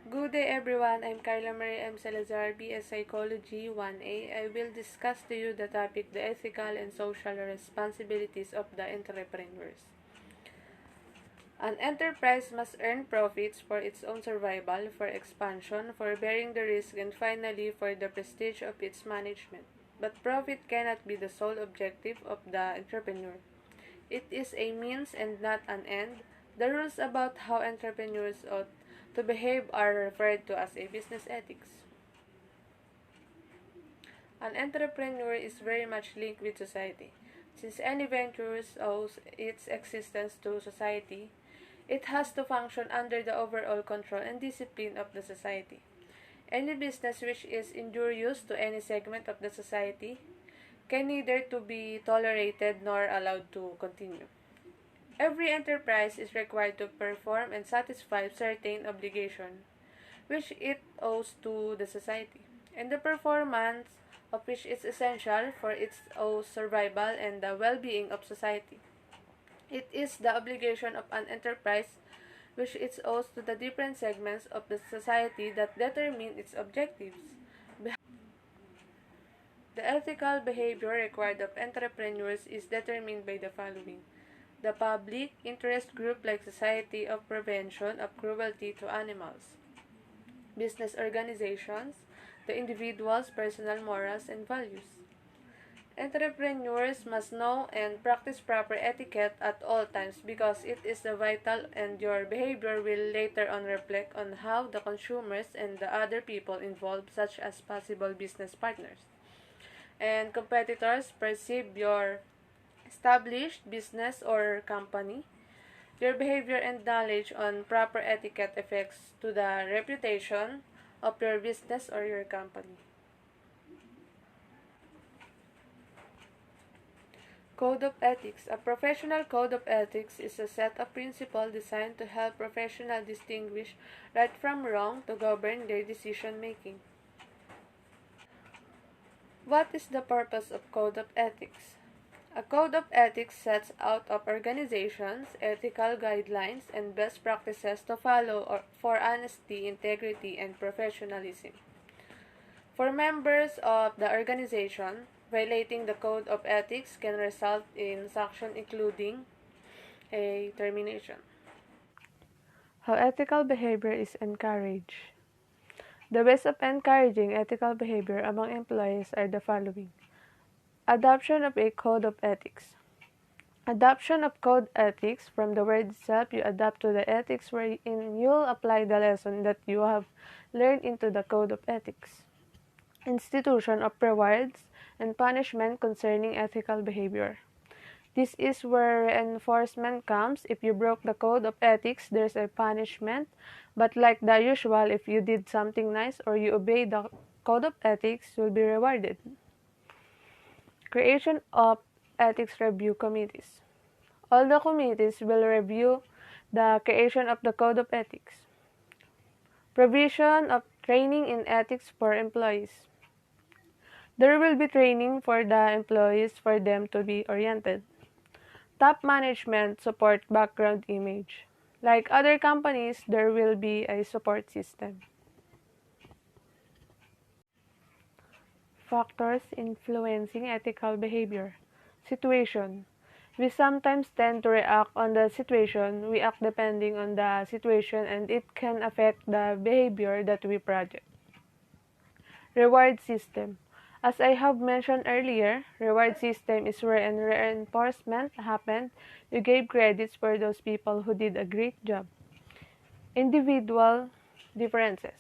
Good day everyone, I'm Carla Marie M. Salazar, BS Psychology 1A. I will discuss to you the topic, the ethical and social responsibilities of the entrepreneurs. An enterprise must earn profits for its own survival, for expansion, for bearing the risk, and finally for the prestige of its management. But profit cannot be the sole objective of the entrepreneur. It is a means and not an end. The rules about how entrepreneurs ought to behave are referred to as a business ethics. An entrepreneur is very much linked with society. Since any venture owes its existence to society, it has to function under the overall control and discipline of the society. Any business which is injurious to any segment of the society can neither to be tolerated nor allowed to continue. Every enterprise is required to perform and satisfy certain obligations which it owes to the society, and the performance of which is essential for its own survival and the well-being of society. It is the obligation of an enterprise which it owes to the different segments of the society that determine its objectives. The ethical behavior required of entrepreneurs is determined by the following: the public interest group like Society of Prevention of Cruelty to Animals, business organizations, the individual's personal morals and values. Entrepreneurs must know and practice proper etiquette at all times because it is vital, and your behavior will later on reflect on how the consumers and the other people involved, such as possible business partners and competitors, perceive your established business or company. Your behavior and knowledge on proper etiquette affects to the reputation of your business or your company. Code of Ethics. A professional code of ethics is a set of principles designed to help professionals distinguish right from wrong to govern their decision making. What is the purpose of Code of Ethics? A code of ethics sets out of organizations ethical guidelines and best practices to follow for honesty, integrity, and professionalism. For members of the organization, violating the code of ethics can result in sanction including a termination. How ethical behavior is encouraged. The ways of encouraging ethical behavior among employees are the following: adoption of a code of ethics. Adoption of code ethics, from the word itself, you adapt to the ethics wherein you'll apply the lesson that you have learned into the code of ethics. Institution of rewards and punishment concerning ethical behavior. This is where reinforcement comes. If you broke the code of ethics, there's a punishment. But like the usual, if you did something nice or you obey the code of ethics, you'll be rewarded. Creation of ethics review committees. All the committees will review the creation of the code of ethics. Provision of training in ethics for employees. There will be training for the employees for them to be oriented. Top management support background image. Like other companies, there will be a support system. Factors influencing ethical behavior. Situation. We sometimes tend to react on the situation. We act depending on the situation, and it can affect the behavior that we project. Reward system. As I have mentioned earlier, reward system is where reinforcement happened. You gave credits for those people who did a great job. Individual differences.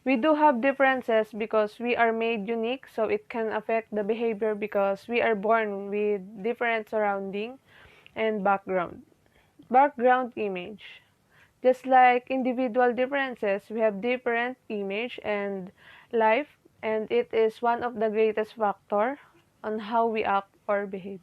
We do have differences because we are made unique, so it can affect the behavior because we are born with different surrounding and background. Background image. Just like individual differences, we have different image and life, and it is one of the greatest factor on how we act or behave.